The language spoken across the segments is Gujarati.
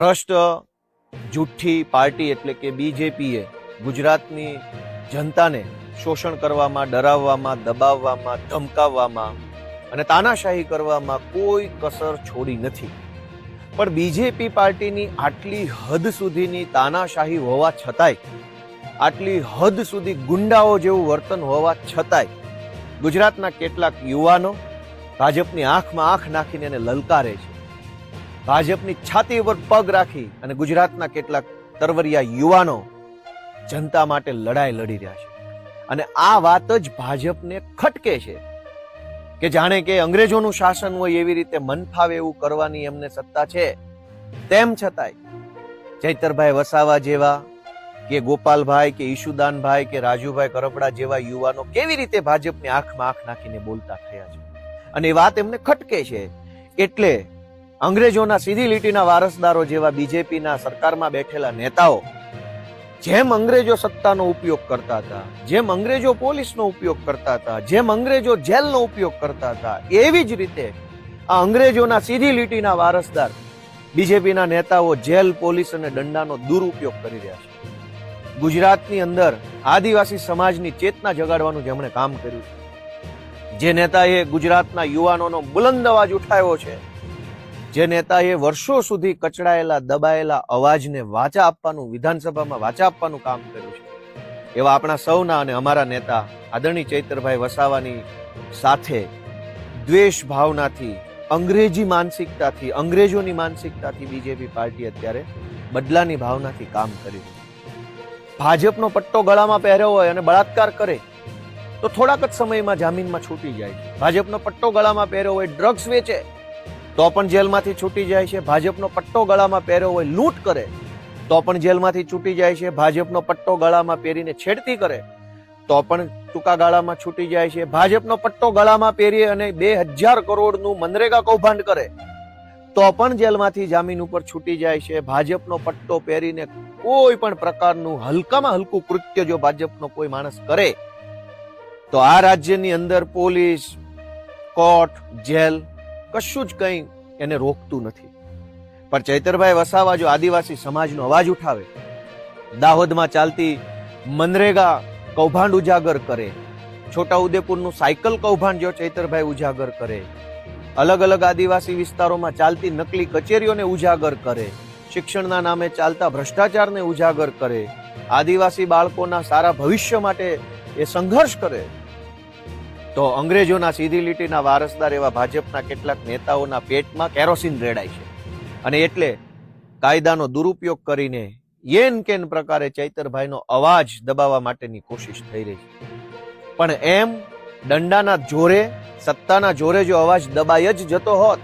ભ્રષ્ટ જુઠ્ઠી પાર્ટી એટલે કે બીજેપીએ ગુજરાતની જનતાને શોષણ કરવામાં, ડરાવવામાં, દબાવવામાં, ધમકાવવામાં અને તાનાશાહી કરવામાં કોઈ કસર છોડી નથી. પણ બીજેપી પાર્ટીની આટલી હદ સુધીની તાનાશાહી હોવા છતાંય, આટલી હદ સુધી ગુંડાઓ જેવું વર્તન હોવા છતાંય ગુજરાતના કેટલાક યુવાનો ભાજપની આંખમાં આંખ નાખીને એને લલકારે છે. ભાજપની છાતી ઉપર પગ રાખી અને ગુજરાતના કેટલાક તરવરિયા યુવાનો જનતા માટે લડાઈ લડી રહ્યા છે. અને આ વાત જ ભાજપને ખટકે છે કે જાણે કે અંગ્રેજોનું શાસન હોય એવી રીતે મન ફાવે એવું કરવાની એમને સત્તા છે. તેમ છતાંય ચૈતરભાઈ વસાવા જેવા કે ગોપાલભાઈ કે ઈશુદાનભાઈ કે રાજુભાઈ કરપડા જેવા યુવાનો કેવી રીતે ભાજપની આંખમાં આંખ નાખીને બોલતા થયા છે. અને એ વાત એમને ખટકે છે. એટલે અંગ્રેજોના સીધી લીટીના વારસદારો જેવા બીજેપીના સરકારમાં બેઠેલા નેતાઓ જેમ અંગ્રેજો સત્તાનો ઉપયોગ કરતા હતા, જેમ અંગ્રેજો પોલીસનો ઉપયોગ કરતા હતા, જેમ અંગ્રેજો જેલનો ઉપયોગ કરતા હતા, એવી જ રીતે આ અંગ્રેજોના સીધી લીટીના વારસદાર બીજેપીના નેતાઓ જેલ, પોલીસ અને દંડાનો દુરુપયોગ કરી રહ્યા છે. ગુજરાતની અંદર આદિવાસી સમાજની ચેતના જગાડવાનું જેમણે કામ કર્યું છે, જે નેતાએ ગુજરાતના યુવાનોનો બુલંદ અવાજ ઉઠાવ્યો છે, જે નેતાએ વર્ષો સુધી કચડાયેલા, દબાયેલા અવાજને વાચા આપવાનું, વિધાનસભામાં વાચા આપવાનું કામ કર્યું છે, એવા આપણા સૌના અને અમારા નેતા આદરણીય ચૈતરભાઈ વસાવાની સાથે દ્વેષ ભાવનાથી, અંગ્રેજી માનસિકતાથી, અંગ્રેજોની માનસિકતાથી બીજેપી પાર્ટી અત્યારે બદલાની ભાવનાથી કામ કરી રહી છે. ભાજપનો પટ્ટો ગળામાં પહેર્યો હોય અને બળાત્કાર કરે તો થોડાક જ સમયમાં જામીનમાં છૂટી જાય છે. ભાજપનો પટ્ટો ગળામાં પહેર્યો હોય, ડ્રગ્સ વેચે તો પણ જેલમાંથી છૂટી જાય છે. ભાજપનો પટ્ટો ગળામાં પહેર્યો હોય, લૂંટ કરે તો પણ જેલમાંથી છૂટી જાય છે. ભાજપનો પટ્ટો ગળામાં પહેરીને છેડતી કરે તો પણ ટૂંકા ગાળામાં છૂટી જાય છે. ભાજપનો પટ્ટો ગળામાં પહેરી અને 2000 કરોડનું મનરેગા કૌભાંડ કરે તો પણ જેલમાંથી જામીન ઉપર છૂટી જાય છે. ભાજપનો પટ્ટો પહેરીને કોઈ પણ પ્રકારનું હલકામાં હલકું કૃત્ય જો ભાજપનો કોઈ માણસ કરે તો આ રાજ્યની અંદર પોલીસ, કોર્ટ, જેલ કશું જ કંઈ એને રોકતું નથી. પણ ચૈતરભાઈ વસાવા જો આદિવાસી સમાજનો અવાજ ઉઠાવે, દાહોદમાં ચાલતી મનરેગા કૌભાંડ ઉજાગર કરે, છોટાઉદેપુરનું સાયકલ કૌભાંડ જો ચૈતરભાઈ ઉજાગર કરે, અલગ અલગ આદિવાસી વિસ્તારોમાં ચાલતી નકલી કચેરીઓને ઉજાગર કરે, શિક્ષણના નામે ચાલતા ભ્રષ્ટાચારને ઉજાગર કરે, આદિવાસી બાળકોના સારા ભવિષ્ય માટે એ સંઘર્ષ કરે, તો અંગ્રેજોના સીધી લીટીના વારસદાર એવા ભાજપના કેટલાક નેતાઓના પેટમાં કેરોસીન રેડાય છે. અને એટલે કાયદાનો દુરુપયોગ કરીને યેન કેન પ્રકારે ચૈતરભાઈનો અવાજ દબાવવા માટેની કોશિશ થઈ રહી છે. પણ એમ દંડાના જોરે, સત્તાના જોરે જો અવાજ દબાઈ જ જતો હોત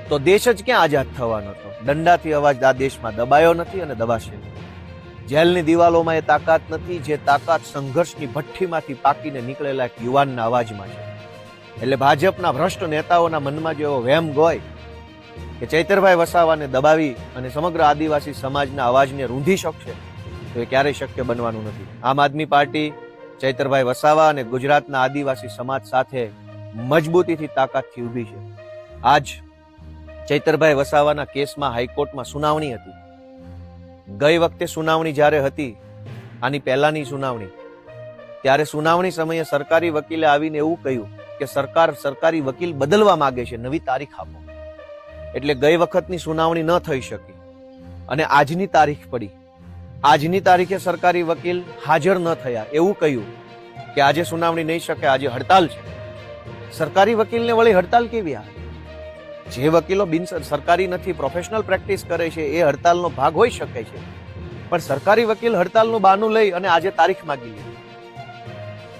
તો દેશ જ ક્યાં આઝાદ થવાનો હતો. દંડાથી અવાજ આ દેશમાં દબાયો નથી અને દબાશે નહીં. જેલની દિવાલોમાં એ તાકાત નથી જે તાકાત સંઘર્ષની ભઠ્ઠીમાંથી પાકીને નીકળેલા એક યુવાનના અવાજમાં છે. એટલે ભાજપના ભ્રષ્ટ નેતાઓના મનમાં જો એવો વહેમ હોય કે ચૈતરભાઈ વસાવાને દબાવી અને સમગ્ર આદિવાસી સમાજના અવાજને રૂંધી શકશે તો એ ક્યારેય શક્ય બનવાનું નથી. આમ આદમી પાર્ટી ચૈતરભાઈ વસાવા અને ગુજરાતના આદિવાસી સમાજ સાથે મજબૂતીથી, તાકાતથી ઊભી છે. આજ ચૈતરભાઈ વસાવાના કેસમાં હાઈકોર્ટમાં સુનાવણી હતી. ગઈ વખતે સુનાવણી જ્યારે હતી, આની પહેલાની સુનાવણી, ત્યારે સુનાવણી સમયે સરકારી વકીલે આવીને એવું કહ્યું કે સરકાર સરકારી વકીલ બદલવા માંગે છે, નવી તારીખ આપો. એટલે ગઈ વખતની સુનાવણી ન થઈ શકી અને આજની તારીખ પડી. આજની તારીખે સરકારી વકીલ હાજર ન થયા, એવું કહ્યું કે આજે સુનાવણી નહીં શકે, આજે હડતાલ છે. સરકારી વકીલને વળી હડતાલ કેવી આવે? જે વકીલો બિન સરકારી નથી, પ્રોફેશનલ પ્રેક્ટિસ કરે છે, એ હડતાલનો ભાગ હોઈ શકે છે. પણ સરકારી વકીલ હડતાલનું બહાનું લઈ અને આજે તારીખ માંગી લે.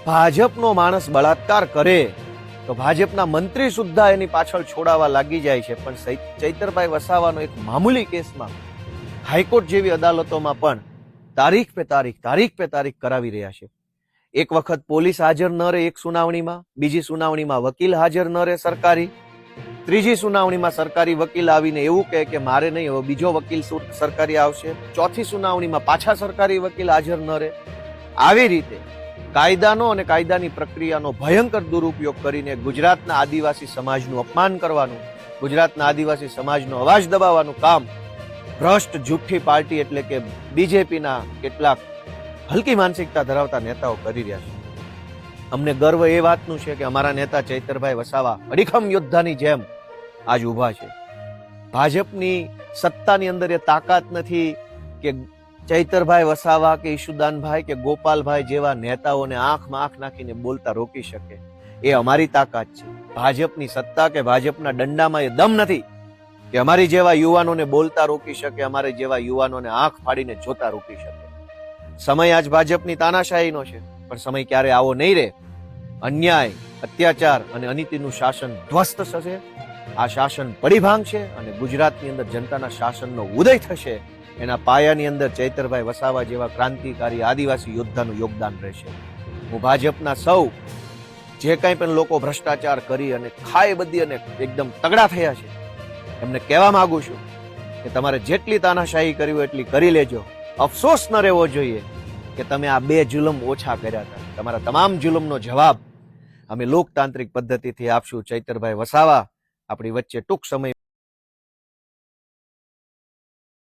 ભાજપનો માણસ બળાત્કાર કરે તો ભાજપના મંત્રી સુદ્ધા એની પાછળ છોડાવા લાગી જાય છે. પણ ચૈતરભાઈ વસાવાનો એક મામૂલી કેસમાં હાઈકોર્ટ જેવી અદાલતોમાં પણ તારીખ પે તારીખ કરાવી રહ્યા છે. એક વખત પોલીસ હાજર ન રહે એક સુનાવણીમાં, બીજી સુનાવણીમાં વકીલ હાજર ન રહે સરકારી, ત્રીજી સુનાવણીમાં સરકારી વકીલ આવીને એવું કહે કે મારે નહીં, હવે બીજો વકીલ સરકારી આવશે, ચોથી સુનાવણીમાં પાછા સરકારી વકીલ હાજર ન રહે. આવી રીતે કાયદાનો અને કાયદાની પ્રક્રિયાનો ભયંકર દુરુપયોગ કરીને ગુજરાતના આદિવાસી સમાજનું અપમાન કરવાનું, ગુજરાતના આદિવાસી સમાજનો અવાજ દબાવવાનું કામ ભ્રષ્ટ જુઠ્ઠી પાર્ટી એટલે કે બીજેપીના કેટલાક હલકી માનસિકતા ધરાવતા નેતાઓ કરી રહ્યા છે. અમને ગર્વ એ વાતનું છે કે અમારા નેતા ચૈતરભાઈ વસાવા અડીખમ યોદ્ધાની જેમ આજ ઊભા છે. ભાજપની સત્તાની અંદર એ તાકાત નથી કે ચૈતરભાઈ વસાવા કે ઈશુદાનભાઈ કે ગોપાલભાઈ જેવા નેતાઓને આંખમાં આંખ નાખીને બોલતા રોકી શકે. એ અમારી તાકાત છે. ભાજપની સત્તા કે ભાજપના દંડામાં એ દમ નથી કે અમારી જેવા યુવાનોને બોલતા રોકી શકે, અમારે જેવા યુવાનોને આંખ ફાડીને જોતા રોકી શકે. સમય આજ ભાજપની તાનાશાહીનો છે, પણ સમય ક્યારે આવો નહીં રહે. અન્યાય, અત્યાચાર અને અનીતિનું શાસન ધ્વસ્ત થશે. આ શાસન પડી ભાંગશે અને ગુજરાતની અંદર જનતાના શાસનનો ઉદય થશે. એના પાયાની અંદર ચૈતરભાઈ વસાવા જેવા ક્રાંતિકારી આદિવાસી યોદ્ધાનું યોગદાન રહેશે. હું ભાજપના સૌ જે કંઈ પણ લોકો ભ્રષ્ટાચાર કરી અને ખાઈ બધી અને એકદમ તગડા થયા છે એમને કહેવા માંગુ છું કે તમારે જેટલી તાનાશાહી કરી હોય એટલી કરી લેજો. અફસોસ ન રહેવો જોઈએ કે તમે આ 2 જુલમ ઓછા કર્યા હતા. તમારા તમામ જુલમનો જવાબ અમે લોકતાંત્રિક પદ્ધતિથી આપશું. ચૈતરભાઈ વસાવા આપણી વચ્ચે ટૂંક સમય